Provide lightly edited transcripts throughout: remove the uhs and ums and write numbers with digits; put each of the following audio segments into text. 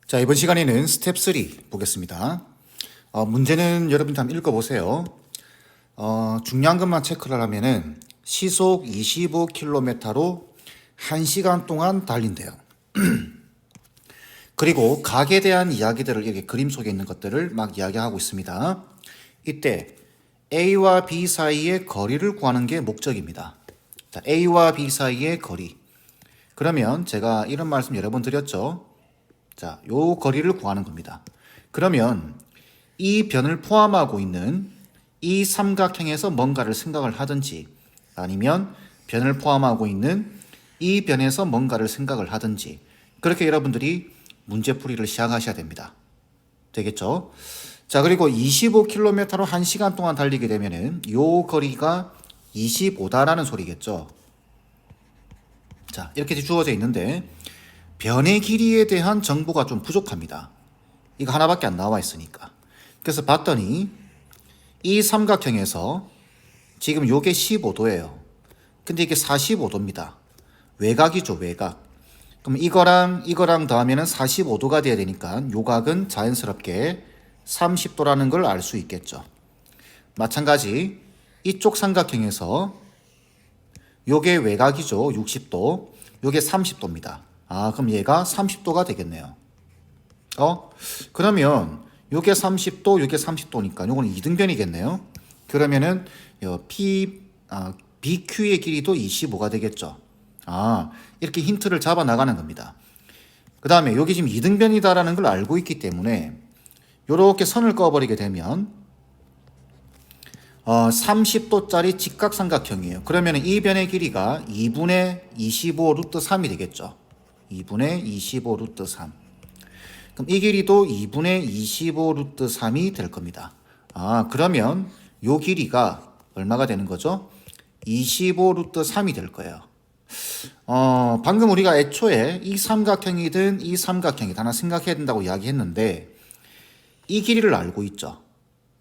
자, 이번 시간에는 스텝 3 보겠습니다. 문제는 여러분들 한번 읽어보세요. 중요한 것만 체크를 하면은 시속 25km로 1시간 동안 달린대요. 그리고 각에 대한 이야기들을 이렇게 그림 속에 있는 것들을 막 이야기하고 있습니다. 이때 A와 B 사이의 거리를 구하는 게 목적입니다. 자, A와 B 사이의 거리. 그러면 제가 이런 말씀 여러 번 드렸죠. 자, 요 거리를 구하는 겁니다. 그러면 이 변을 포함하고 있는 이 삼각형에서 뭔가를 생각을 하든지 아니면 변을 포함하고 있는 이 변에서 뭔가를 생각을 하든지 그렇게 여러분들이 문제풀이를 시작하셔야 됩니다. 되겠죠? 자, 그리고 25km로 1시간 동안 달리게 되면은 요 거리가 25다라는 소리겠죠. 자, 이렇게 주어져 있는데 변의 길이에 대한 정보가 좀 부족합니다. 이거 하나밖에 안 나와 있으니까. 그래서 봤더니 이 삼각형에서 지금 요게 15도예요. 근데 이게 45도입니다. 외곽이죠, 외곽. 그럼 이거랑 더하면 45도가 돼야 되니까 요 각은 자연스럽게 30도라는 걸 알 수 있겠죠. 마찬가지 이쪽 삼각형에서 요게 외곽이죠, 60도. 요게 30도입니다. 그럼 얘가 30도가 되겠네요. 그러면 요게 30도, 요게 30도니까 요거는 이등변이겠네요. 그러면은 BQ의 길이도 25가 되겠죠. 이렇게 힌트를 잡아 나가는 겁니다. 그 다음에 여기 지금 이등변이다라는 걸 알고 있기 때문에 요렇게 선을 그어버리게 되면 30도짜리 직각삼각형이에요. 그러면 이 변의 길이가 2분의 25 루트 3이 되겠죠. 2분의 25 루트 3. 그럼 이 길이도 2분의 25 루트 3이 될 겁니다. 그러면 요 길이가 얼마가 되는 거죠? 25 루트 3이 될 거예요. 방금 우리가 애초에 이 삼각형이든 이 삼각형이든 하나 생각해야 된다고 이야기했는데 이 길이를 알고 있죠.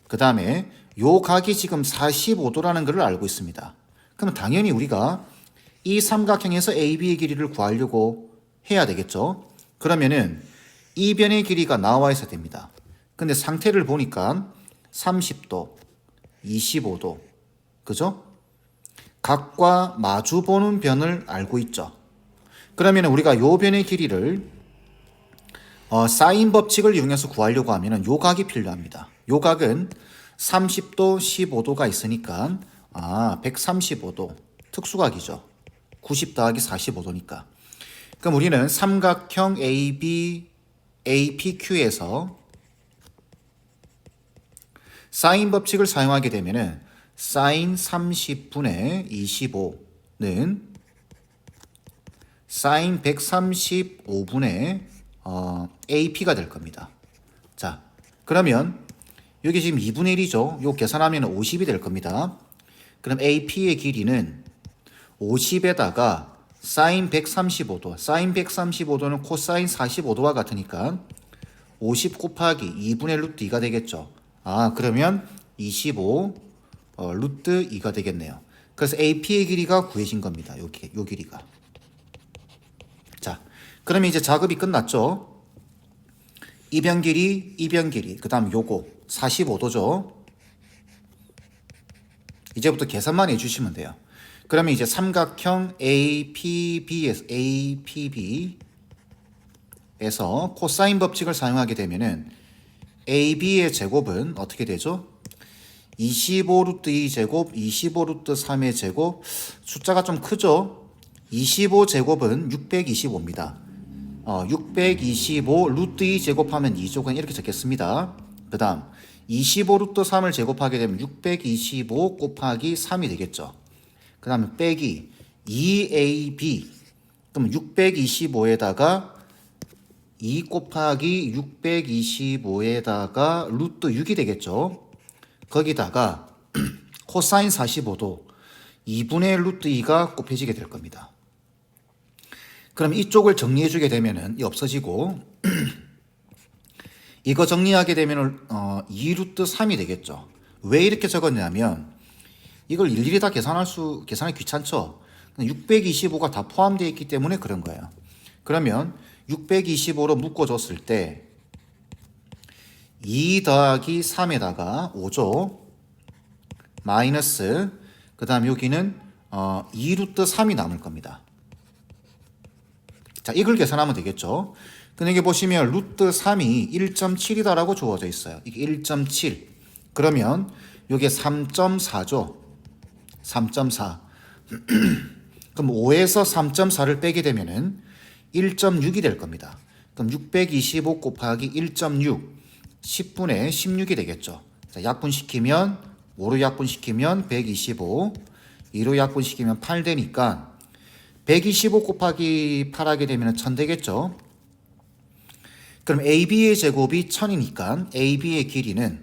그 다음에 요 각이 지금 45도라는 것을 알고 있습니다. 그러면 당연히 우리가 이 삼각형에서 AB의 길이를 구하려고 해야 되겠죠. 그러면은 이 변의 길이가 나와 있어야 됩니다. 근데 상태를 보니까 30도, 25도, 그죠? 각과 마주 보는 변을 알고 있죠. 그러면 우리가 요 변의 길이를 사인 법칙을 이용해서 구하려고 하면 요 각이 필요합니다. 요 각은 30도, 15도가 있으니까 135도 특수각이죠. 90 더하기 45도니까. 그럼 우리는 삼각형 APQ에서 사인 법칙을 사용하게 되면은 사인 30분의 25는 사인 135분의 AP가 될 겁니다. 자, 그러면 여기 지금 2분의 1이죠. 요 계산하면 50이 될 겁니다. 그럼 AP의 길이는 50에다가 사인 135도, 사인 135도는 코사인 45도와 같으니까 50 곱하기 2분의 루트 2가 되겠죠. 그러면 25 루트 2가 되겠네요. 그래서 AP의 길이가 구해진 겁니다. 요 길이가. 자, 그러면 이제 작업이 끝났죠. 이 변 길이, 그 다음 요거 45도죠. 이제부터 계산만 해주시면 돼요. 그러면 이제 삼각형 APB에서 코사인 법칙을 사용하게 되면은 AB의 제곱은 어떻게 되죠? 25 루트 2 제곱, 25 루트 3의 제곱, 숫자가 좀 크죠? 25 제곱은 625입니다. 625 루트 2 제곱하면 2조 이렇게 적겠습니다. 그 다음 25 루트 3을 제곱하게 되면 625 곱하기 3이 되겠죠. 그 다음에 빼기 2AB 그럼 625에다가 2 곱하기 625에다가 루트 6이 되겠죠. 거기다가 코사인 45도 2분의 루트 2가 곱해지게 될 겁니다. 그럼 이쪽을 정리해 주게 되면은 없어지고 이거 정리하게 되면 2 루트 3이 되겠죠. 왜 이렇게 적었냐면 이걸 일일이 다 계산하기 귀찮죠. 625가 다 포함되어 있기 때문에 그런 거예요. 그러면 625로 묶어줬을 때 2 더하기 3에다가 5죠. 마이너스 그 다음 여기는 2루트 3이 남을 겁니다. 자, 이걸 계산하면 되겠죠. 근데 여기 보시면 루트 3이 1.7이다라고 주어져 있어요. 이게 1.7. 그러면 이게 3.4죠. 3.4. 그럼 5에서 3.4를 빼게 되면은 1.6이 될 겁니다. 그럼 625 곱하기 1.6 10분의 16이 되겠죠. 자, 약분시키면 5로 약분시키면 125, 2로 약분시키면 8 되니까 125 곱하기 8 하게 되면 1000 되겠죠. 그럼 AB의 제곱이 1000이니까 AB의 길이는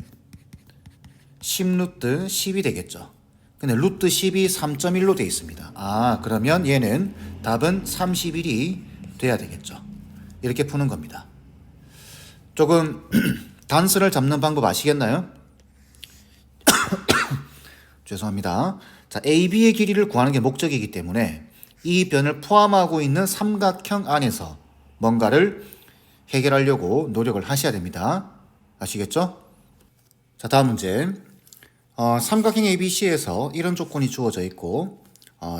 10루트 10이 되겠죠. 근데 루트 10이 3.1로 되어 있습니다. 아, 그러면 얘는 답은 31이 돼야 되겠죠. 이렇게 푸는 겁니다. 조금 단수를 잡는 방법 아시겠나요? 죄송합니다. 자, AB의 길이를 구하는 게 목적이기 때문에 이 변을 포함하고 있는 삼각형 안에서 뭔가를 해결하려고 노력을 하셔야 됩니다. 아시겠죠? 자, 다음 문제. 삼각형 ABC에서 이런 조건이 주어져 있고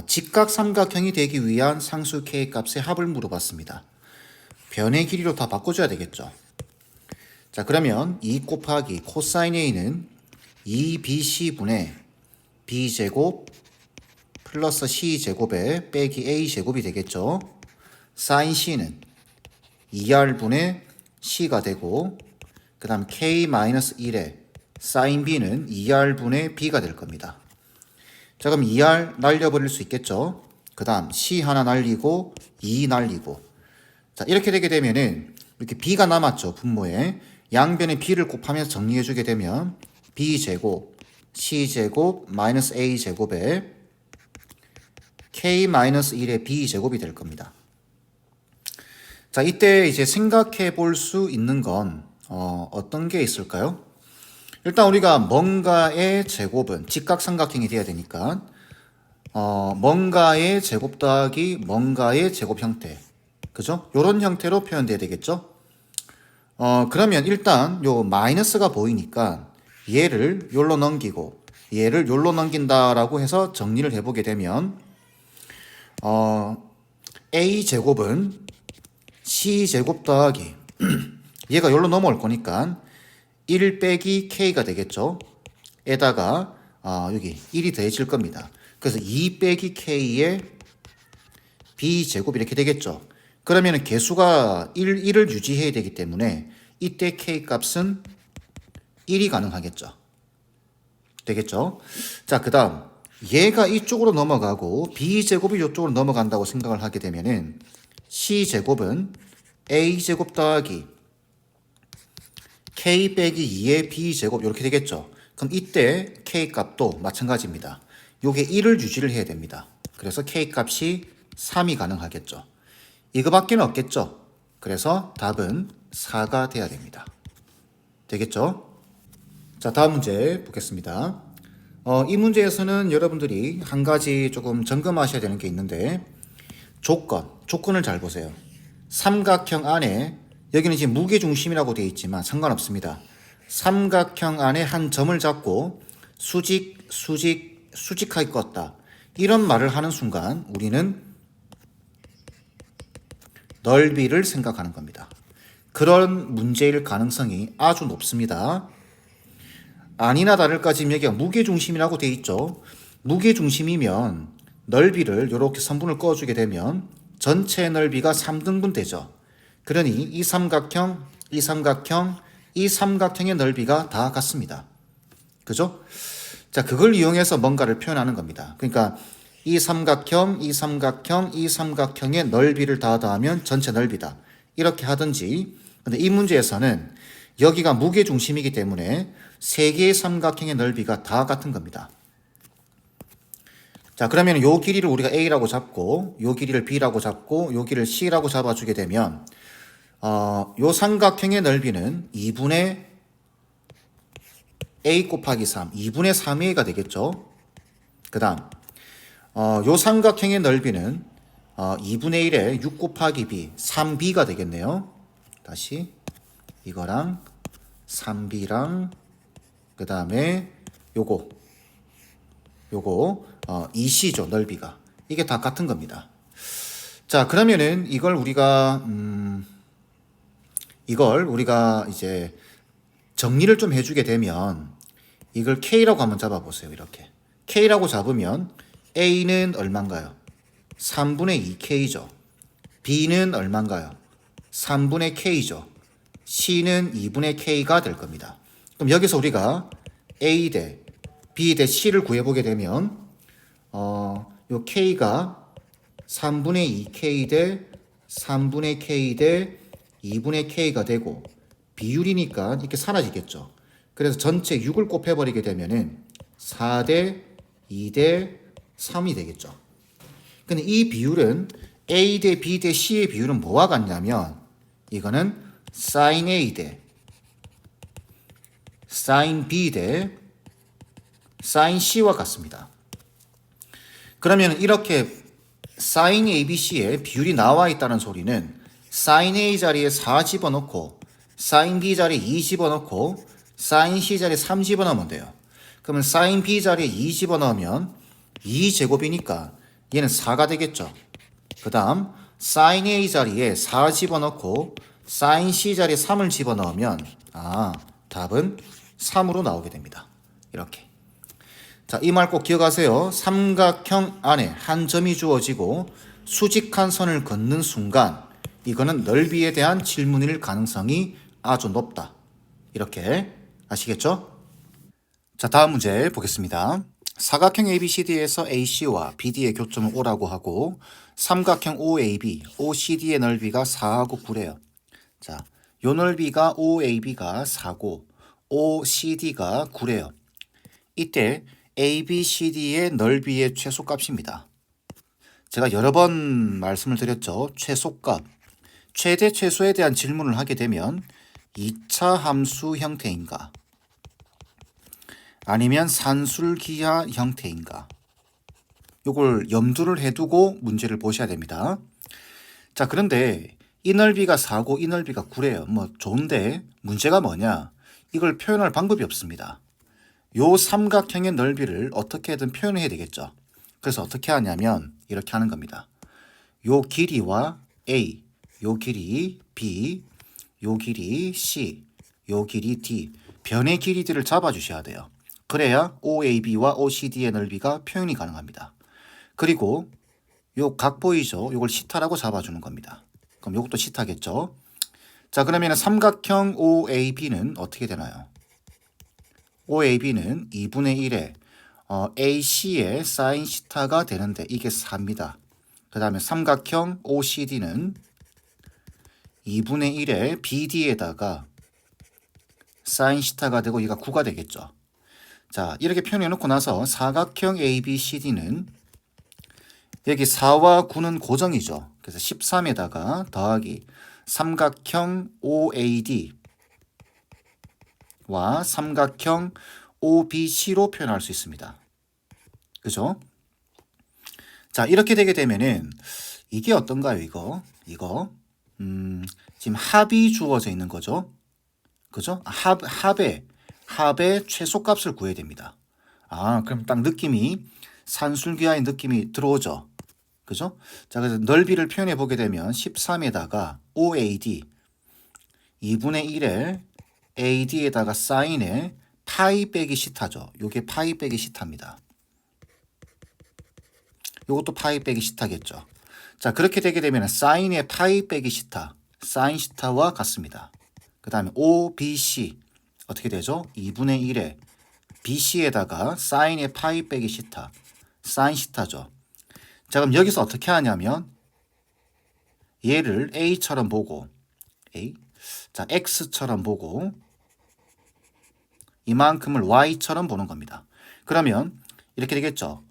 직각 삼각형이 되기 위한 상수 K 값의 합을 물어봤습니다. 변의 길이로 다 바꿔줘야 되겠죠. 자, 그러면 2 곱하기 코사인 A는 2BC분의 B제곱 플러스 C제곱에 빼기 A제곱이 되겠죠. 사인 C는 2R분의 C가 되고 그 다음 K-1에 사인 B는 2R분의 B가 될 겁니다. 자, 그럼 2R 날려버릴 수 있겠죠. 그 다음 C 하나 날리고 2 날리고 자, 이렇게 되게 되면은 이렇게 B가 남았죠. 분모에 양변에 B를 곱하면서 정리해주게 되면 B제곱 C제곱 마이너스 A제곱에 K-1의 B제곱이 될 겁니다. 자, 이때 이제 생각해 볼 수 있는 건 어떤 게 있을까요? 일단 우리가 뭔가의 제곱은 직각삼각형이 돼야 되니까 뭔가의 제곱 더하기 뭔가의 제곱 형태, 그죠? 요런 형태로 표현돼야 되겠죠? 그러면 일단 요 마이너스가 보이니까 얘를 요로 넘기고 얘를 요로 넘긴다라고 해서 정리를 해보게 되면 A제곱은 C제곱 더하기 얘가 요로 넘어올 거니까 1 빼기 K가 되겠죠. 에다가 여기 1이 더해질 겁니다. 그래서 2 빼기 K의 B제곱 이렇게 되겠죠. 그러면 개수가 1을 유지해야 되기 때문에 이때 K 값은 1이 가능하겠죠. 되겠죠. 자, 그 다음 얘가 이쪽으로 넘어가고 B제곱이 이쪽으로 넘어간다고 생각을 하게 되면은 C제곱은 A제곱 더하기 K 빼기 2의 B제곱 이렇게 되겠죠. 그럼 이때 K 값도 마찬가지입니다. 요게 1을 유지를 해야 됩니다. 그래서 K 값이 3이 가능하겠죠. 이거밖에는 없겠죠. 그래서 답은 4가 돼야 됩니다. 되겠죠? 자, 다음 문제 보겠습니다. 이 문제에서는 여러분들이 한 가지 조금 점검하셔야 되는 게 있는데 조건을 잘 보세요. 삼각형 안에 여기는 지금 무게중심이라고 되어 있지만 상관없습니다. 삼각형 안에 한 점을 잡고 수직하게 껐다. 이런 말을 하는 순간 우리는 넓이를 생각하는 겁니다. 그런 문제일 가능성이 아주 높습니다. 아니나 다를까 지금 여기가 무게중심이라고 되어 있죠. 무게중심이면 넓이를 이렇게 선분을 그어주게 되면 전체 넓이가 3등분 되죠. 그러니 이 삼각형의 넓이가 다 같습니다. 그죠? 자, 그걸 이용해서 뭔가를 표현하는 겁니다. 그러니까 이 삼각형의 넓이를 다 더하면 전체 넓이다. 이렇게 하든지. 근데 이 문제에서는 여기가 무게중심이기 때문에 세 개의 삼각형의 넓이가 다 같은 겁니다. 자, 그러면 요 길이를 우리가 A라고 잡고 요 길이를 B라고 잡고 요 길이를 C라고 잡아주게 되면 요 삼각형의 넓이는 2분의 A 곱하기 3, 2분의 3A가 되겠죠. 그 다음 요 삼각형의 넓이는 2분의 1에 6 곱하기 b 3b가 되겠네요. 다시 이거랑 3b랑 그 다음에 요거 2c죠. 넓이가. 이게 다 같은 겁니다. 자, 그러면은 이걸 우리가 이제 정리를 좀 해주게 되면 이걸 K라고 한번 잡아보세요. 이렇게 K라고 잡으면 A는 얼마인가요? 3분의 2K죠. B는 얼마인가요? 3분의 K죠. C는 2분의 K가 될 겁니다. 그럼 여기서 우리가 A 대 B 대 C를 구해보게 되면 요 K가 3분의 2K 대 3분의 K 대 2분의 K가 되고 비율이니까 이렇게 사라지겠죠. 그래서 전체 6을 곱해버리게 되면은 4대 2대 3이 되겠죠. 근데 이 비율은 A 대 B 대 C의 비율은 뭐와 같냐면 이거는 sin A 대 sin B 대 sin C와 같습니다. 그러면 이렇게 sin ABC의 비율이 나와 있다는 소리는 sin A 자리에 4 집어넣고 sin B 자리에 2 집어넣고 sin C 자리에 3 집어넣으면 돼요. 그러면 sin B 자리에 2 집어넣으면 2제곱이니까 얘는 4가 되겠죠. 그 다음 sin A 자리에 4 집어넣고 sin C 자리에 3을 집어넣으면 답은 3으로 나오게 됩니다. 이렇게. 자, 이 말 꼭 기억하세요. 삼각형 안에 한 점이 주어지고 수직한 선을 긋는 순간 이거는 넓이에 대한 질문일 가능성이 아주 높다. 이렇게 아시겠죠? 자, 다음 문제 보겠습니다. 사각형 ABCD에서 AC와 BD의 교점을 O라고 하고 삼각형 OAB, OCD의 넓이가 4하고 9래요. 자, 요 넓이가 OAB가 4고 OCD가 9래요. 이때 ABCD의 넓이의 최소값입니다. 제가 여러 번 말씀을 드렸죠. 최소값. 최대 최소에 대한 질문을 하게 되면 2차 함수 형태인가? 아니면 산술기하 형태인가? 요걸 염두를 해두고 문제를 보셔야 됩니다. 자, 그런데 이 넓이가 4고 이 넓이가 9래요. 뭐 좋은데 문제가 뭐냐? 이걸 표현할 방법이 없습니다. 요 삼각형의 넓이를 어떻게든 표현해야 되겠죠. 그래서 어떻게 하냐면 이렇게 하는 겁니다. 요 길이와 A, 요 길이 B, 요 길이 C, 요 길이 D, 변의 길이들을 잡아주셔야 돼요. 그래야 OAB와 OCD의 넓이가 표현이 가능합니다. 그리고 요 각 보이죠? 요걸 시타라고 잡아주는 겁니다. 그럼 요것도 시타겠죠? 자, 그러면 삼각형 OAB는 어떻게 되나요? OAB는 2분의 1에 AC의 사인 시타가 되는데 이게 4입니다. 그 다음에 삼각형 OCD는 2분의 1에 BD에다가 사인 시타가 되고 이가 9가 되겠죠. 자, 이렇게 표현해 놓고 나서 사각형 ABCD는 여기 4와 9는 고정이죠. 그래서 13에다가 더하기 삼각형 OAD 와 삼각형 OBC로 표현할 수 있습니다. 그죠? 자, 이렇게 되게 되면은 이게 어떤가요? 이거 지금 합이 주어져 있는 거죠. 그죠? 합의 최소값을 구해야 됩니다. 그럼 딱 느낌이 산술기하의 느낌이 들어오죠. 그죠? 자, 그래서 넓이를 표현해 보게 되면 13에다가 OAD 2분의 1에 AD에다가 사인에 파이 빼기 시타죠. 요게 파이 빼기 시타입니다. 요것도 파이 빼기 시타겠죠. 자, 그렇게 되게 되면 사인의 파이 빼기 시타, 사인 시타와 같습니다. 그 다음에 OBC 어떻게 되죠? 2분의 1에 BC에다가 사인의 파이 빼기 시타, 사인 시타죠. 자, 그럼 여기서 어떻게 하냐면 얘를 A처럼 보고 자, X처럼 보고 이만큼을 Y처럼 보는 겁니다. 그러면 이렇게 되겠죠.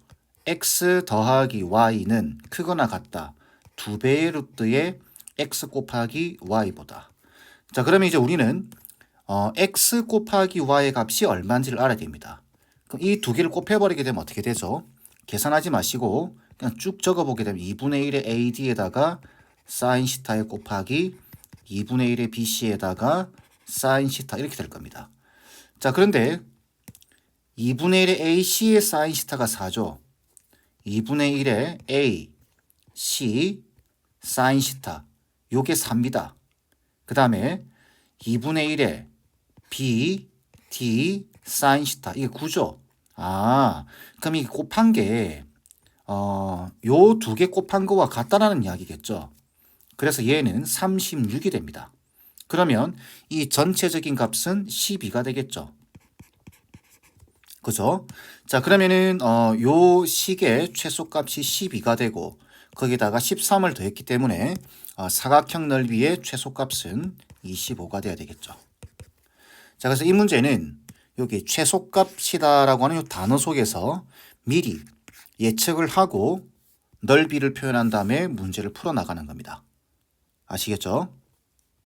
X 더하기 Y는 크거나 같다. 2배의 루트의 X 곱하기 Y보다. 자, 그러면 이제 우리는 X 곱하기 Y의 값이 얼마인지를 알아야 됩니다. 그럼 이 두 개를 곱해버리게 되면 어떻게 되죠? 계산하지 마시고 그냥 쭉 적어보게 되면 2분의 1의 AD에다가 사인 시타에 곱하기 2분의 1의 BC에다가 사인 시타 이렇게 될 겁니다. 자, 그런데 2분의 1의 AC의 사인 시타가 4죠. 2분의 1의 A, C, 사인 시타 요게 4입니다. 그 다음에 2분의 1의 B, D, 사인 시타 이게 9죠. 아, 그럼 이게 곱한 게 요 두 개 곱한 거와 같다라는 이야기겠죠. 그래서 얘는 36이 됩니다. 그러면 이 전체적인 값은 12가 되겠죠. 그죠? 자, 그러면은 요 식의 최소값이 12가 되고 거기다가 13을 더했기 때문에 사각형 넓이의 최소값은 25가 돼야 되겠죠. 자, 그래서 이 문제는 여기 최소값이다라고 하는 이 단어 속에서 미리 예측을 하고 넓이를 표현한 다음에 문제를 풀어 나가는 겁니다. 아시겠죠?